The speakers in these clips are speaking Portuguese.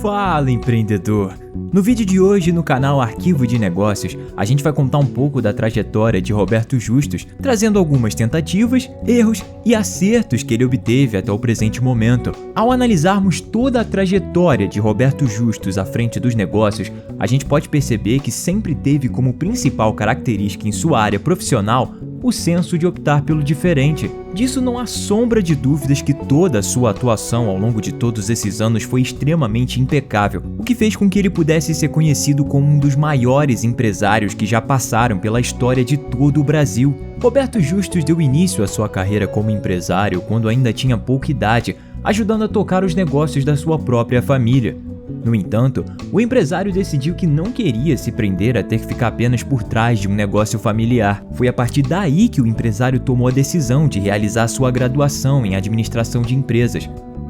Fala, empreendedor! No vídeo de hoje no canal Arquivo de Negócios, a gente vai contar um pouco da trajetória de Roberto Justus, trazendo algumas tentativas, erros e acertos que ele obteve até o presente momento. Ao analisarmos toda a trajetória de Roberto Justus à frente dos negócios, a gente pode perceber que sempre teve como principal característica em sua área profissional o senso de optar pelo diferente. Disso não há sombra de dúvidas que toda a sua atuação ao longo de todos esses anos foi extremamente impecável, o que fez com que ele pudesse ser conhecido como um dos maiores empresários que já passaram pela história de todo o Brasil. Roberto Justus deu início à sua carreira como empresário quando ainda tinha pouca idade, ajudando a tocar os negócios da sua própria família. No entanto, o empresário decidiu que não queria se prender a ter que ficar apenas por trás de um negócio familiar. Foi a partir daí que o empresário tomou a decisão de realizar sua graduação em administração de empresas.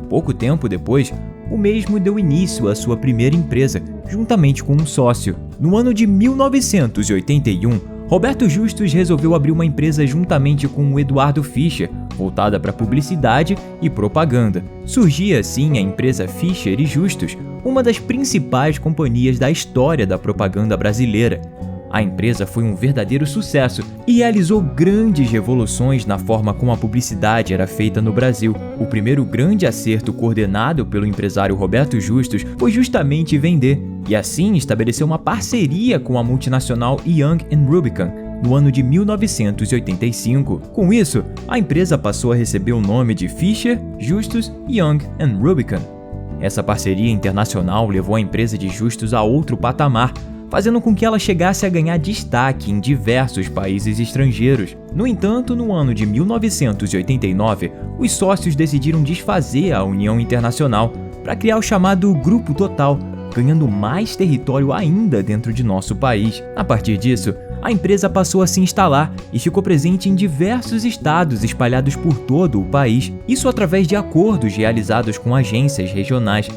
Pouco tempo depois, o mesmo deu início à sua primeira empresa, juntamente com um sócio. No ano de 1981, Roberto Justus resolveu abrir uma empresa juntamente com o Eduardo Fischer, voltada para publicidade e propaganda. Surgia assim a empresa Fischer e Justus, uma das principais companhias da história da propaganda brasileira. A empresa foi um verdadeiro sucesso e realizou grandes revoluções na forma como a publicidade era feita no Brasil. O primeiro grande acerto coordenado pelo empresário Roberto Justus foi justamente vender, e assim estabeleceu uma parceria com a multinacional Young & Rubicam, no ano de 1985. Com isso, a empresa passou a receber o nome de Fischer, Justus, Young & Rubicam. Essa parceria internacional levou a empresa de Justus a outro patamar, fazendo com que ela chegasse a ganhar destaque em diversos países estrangeiros. No entanto, no ano de 1989, os sócios decidiram desfazer a União Internacional para criar o chamado Grupo Total, ganhando mais território ainda dentro de nosso país. A partir disso, a empresa passou a se instalar e ficou presente em diversos estados espalhados por todo o país, isso através de acordos realizados com agências regionais.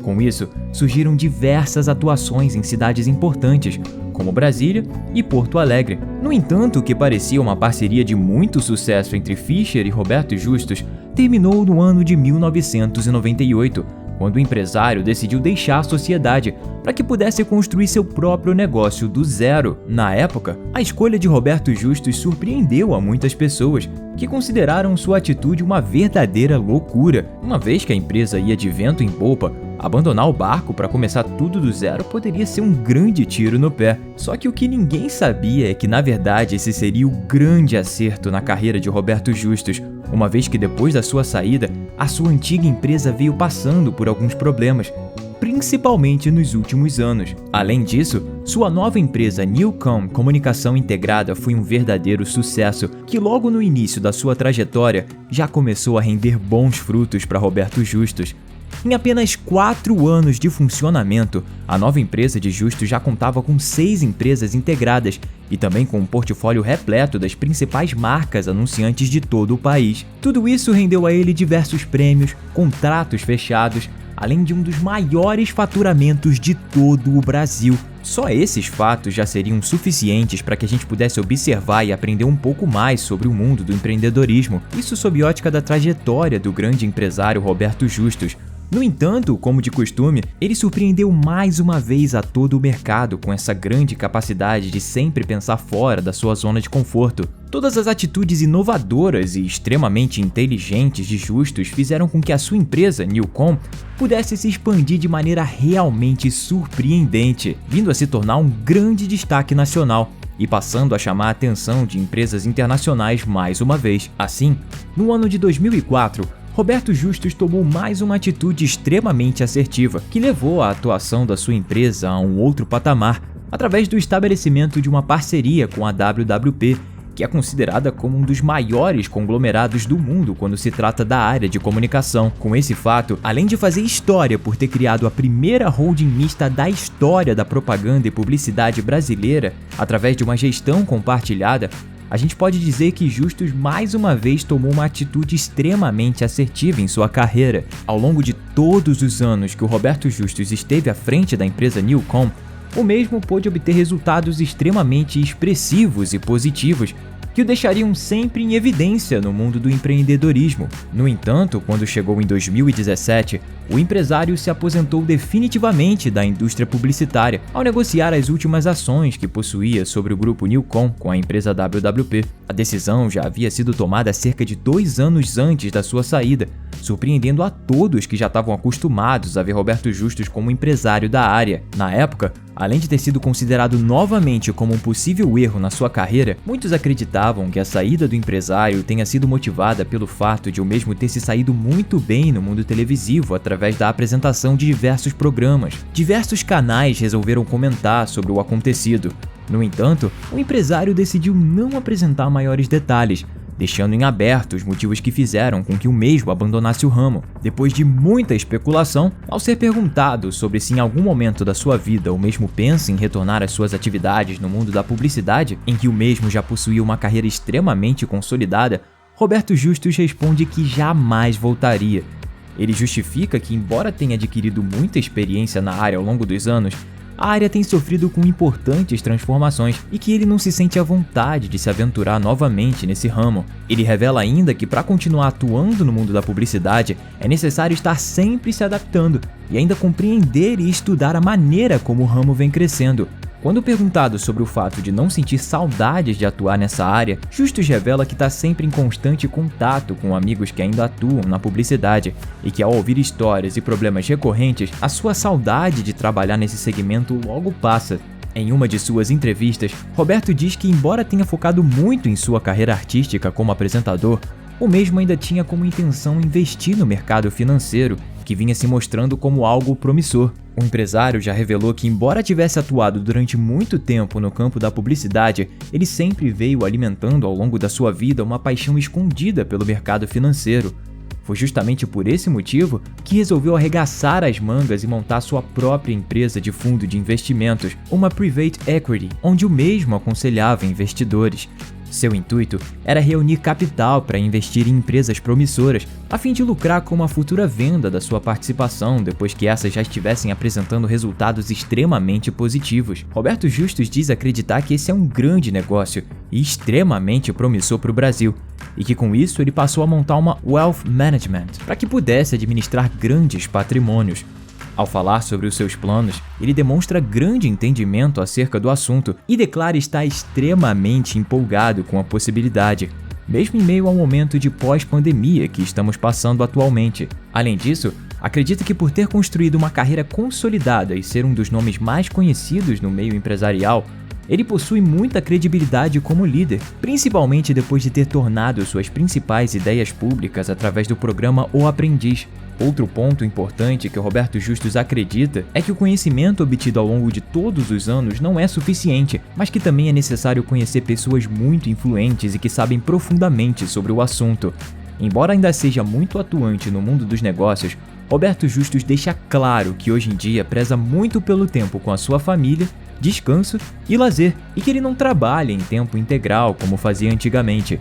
Com isso, surgiram diversas atuações em cidades importantes, como Brasília e Porto Alegre. No entanto, o que parecia uma parceria de muito sucesso entre Fischer e Roberto Justus terminou no ano de 1998, quando o empresário decidiu deixar a sociedade para que pudesse construir seu próprio negócio do zero. Na época, a escolha de Roberto Justus surpreendeu a muitas pessoas, que consideraram sua atitude uma verdadeira loucura. Uma vez que a empresa ia de vento em popa, abandonar o barco para começar tudo do zero poderia ser um grande tiro no pé. Só que o que ninguém sabia é que, na verdade, esse seria o grande acerto na carreira de Roberto Justus, uma vez que depois da sua saída, a sua antiga empresa veio passando por alguns problemas, principalmente nos últimos anos. Além disso, sua nova empresa Newcom Comunicação Integrada foi um verdadeiro sucesso, que logo no início da sua trajetória já começou a render bons frutos para Roberto Justus. Em apenas 4 anos de funcionamento, a nova empresa de Justus já contava com 6 empresas integradas e também com um portfólio repleto das principais marcas anunciantes de todo o país. Tudo isso rendeu a ele diversos prêmios, contratos fechados, além de um dos maiores faturamentos de todo o Brasil. Só esses fatos já seriam suficientes para que a gente pudesse observar e aprender um pouco mais sobre o mundo do empreendedorismo, isso sob ótica da trajetória do grande empresário Roberto Justus. No entanto, como de costume, ele surpreendeu mais uma vez a todo o mercado com essa grande capacidade de sempre pensar fora da sua zona de conforto. Todas as atitudes inovadoras e extremamente inteligentes de Justus fizeram com que a sua empresa, Newcom, pudesse se expandir de maneira realmente surpreendente, vindo a se tornar um grande destaque nacional e passando a chamar a atenção de empresas internacionais mais uma vez. Assim, no ano de 2004, Roberto Justus tomou mais uma atitude extremamente assertiva, que levou a atuação da sua empresa a um outro patamar, através do estabelecimento de uma parceria com a WWP, que é considerada como um dos maiores conglomerados do mundo quando se trata da área de comunicação. Com esse fato, além de fazer história por ter criado a primeira holding mista da história da propaganda e publicidade brasileira, através de uma gestão compartilhada, a gente pode dizer que Justus mais uma vez tomou uma atitude extremamente assertiva em sua carreira. Ao longo de todos os anos que o Roberto Justus esteve à frente da empresa Newcom, o mesmo pôde obter resultados extremamente expressivos e positivos, que o deixariam sempre em evidência no mundo do empreendedorismo. No entanto, quando chegou em 2017, o empresário se aposentou definitivamente da indústria publicitária ao negociar as últimas ações que possuía sobre o grupo Newcom com a empresa WWP. A decisão já havia sido tomada cerca de 2 anos antes da sua saída, surpreendendo a todos que já estavam acostumados a ver Roberto Justus como empresário da área. Na época, além de ter sido considerado novamente como um possível erro na sua carreira, muitos acreditavam que a saída do empresário tenha sido motivada pelo fato de o mesmo ter se saído muito bem no mundo televisivo através da apresentação de diversos programas. Diversos canais resolveram comentar sobre o acontecido. No entanto, o empresário decidiu não apresentar maiores detalhes, deixando em aberto os motivos que fizeram com que o mesmo abandonasse o ramo. Depois de muita especulação, ao ser perguntado sobre se em algum momento da sua vida o mesmo pensa em retornar às suas atividades no mundo da publicidade, em que o mesmo já possuía uma carreira extremamente consolidada, Roberto Justus responde que jamais voltaria. Ele justifica que, embora tenha adquirido muita experiência na área ao longo dos anos, a área tem sofrido com importantes transformações e que ele não se sente à vontade de se aventurar novamente nesse ramo. Ele revela ainda que para continuar atuando no mundo da publicidade é necessário estar sempre se adaptando e ainda compreender e estudar a maneira como o ramo vem crescendo. Quando perguntado sobre o fato de não sentir saudades de atuar nessa área, Justus revela que está sempre em constante contato com amigos que ainda atuam na publicidade e que, ao ouvir histórias e problemas recorrentes, a sua saudade de trabalhar nesse segmento logo passa. Em uma de suas entrevistas, Roberto diz que, embora tenha focado muito em sua carreira artística como apresentador, o mesmo ainda tinha como intenção investir no mercado financeiro, que vinha se mostrando como algo promissor. O empresário já revelou que, embora tivesse atuado durante muito tempo no campo da publicidade, ele sempre veio alimentando ao longo da sua vida uma paixão escondida pelo mercado financeiro. Foi justamente por esse motivo que resolveu arregaçar as mangas e montar sua própria empresa de fundo de investimentos, uma Private Equity, onde o mesmo aconselhava investidores. Seu intuito era reunir capital para investir em empresas promissoras, a fim de lucrar com uma futura venda da sua participação depois que essas já estivessem apresentando resultados extremamente positivos. Roberto Justus diz acreditar que esse é um grande negócio e extremamente promissor para o Brasil, e que com isso ele passou a montar uma Wealth Management para que pudesse administrar grandes patrimônios. Ao falar sobre os seus planos, ele demonstra grande entendimento acerca do assunto e declara estar extremamente empolgado com a possibilidade, mesmo em meio ao momento de pós-pandemia que estamos passando atualmente. Além disso, acredita que por ter construído uma carreira consolidada e ser um dos nomes mais conhecidos no meio empresarial, ele possui muita credibilidade como líder, principalmente depois de ter tornado suas principais ideias públicas através do programa O Aprendiz. Outro ponto importante que Roberto Justus acredita é que o conhecimento obtido ao longo de todos os anos não é suficiente, mas que também é necessário conhecer pessoas muito influentes e que sabem profundamente sobre o assunto. Embora ainda seja muito atuante no mundo dos negócios, Roberto Justus deixa claro que hoje em dia preza muito pelo tempo com a sua família, descanso e lazer, e que ele não trabalha em tempo integral como fazia antigamente.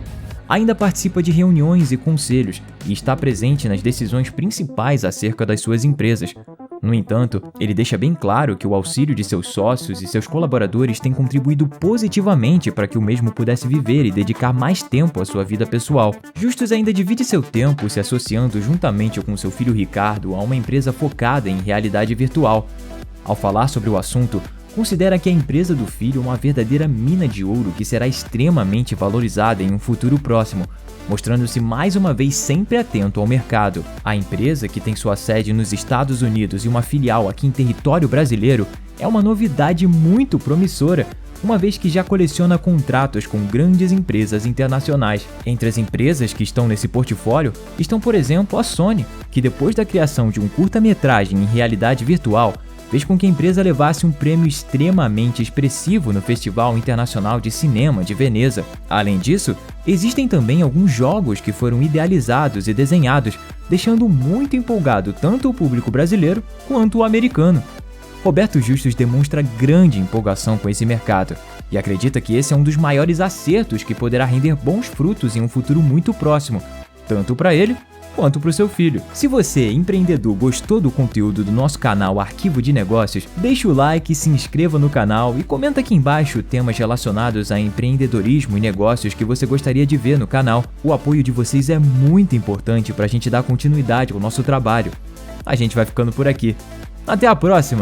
Ainda participa de reuniões e conselhos e está presente nas decisões principais acerca das suas empresas. No entanto, ele deixa bem claro que o auxílio de seus sócios e seus colaboradores tem contribuído positivamente para que o mesmo pudesse viver e dedicar mais tempo à sua vida pessoal. Justus ainda divide seu tempo se associando juntamente com seu filho Ricardo a uma empresa focada em realidade virtual. Ao falar sobre o assunto, considera que a empresa do filho é uma verdadeira mina de ouro que será extremamente valorizada em um futuro próximo, mostrando-se mais uma vez sempre atento ao mercado. A empresa, que tem sua sede nos Estados Unidos e uma filial aqui em território brasileiro, é uma novidade muito promissora, uma vez que já coleciona contratos com grandes empresas internacionais. Entre as empresas que estão nesse portfólio estão, por exemplo, a Sony, que depois da criação de um curta-metragem em realidade virtual, fez com que a empresa levasse um prêmio extremamente expressivo no Festival Internacional de Cinema de Veneza. Além disso, existem também alguns jogos que foram idealizados e desenhados, deixando muito empolgado tanto o público brasileiro quanto o americano. Roberto Justus demonstra grande empolgação com esse mercado e acredita que esse é um dos maiores acertos que poderá render bons frutos em um futuro muito próximo, tanto para ele quanto para o seu filho. Se você, empreendedor, gostou do conteúdo do nosso canal Arquivo de Negócios, deixe o like, se inscreva no canal e comenta aqui embaixo temas relacionados a empreendedorismo e negócios que você gostaria de ver no canal. O apoio de vocês é muito importante para a gente dar continuidade ao nosso trabalho. A gente vai ficando por aqui. Até a próxima!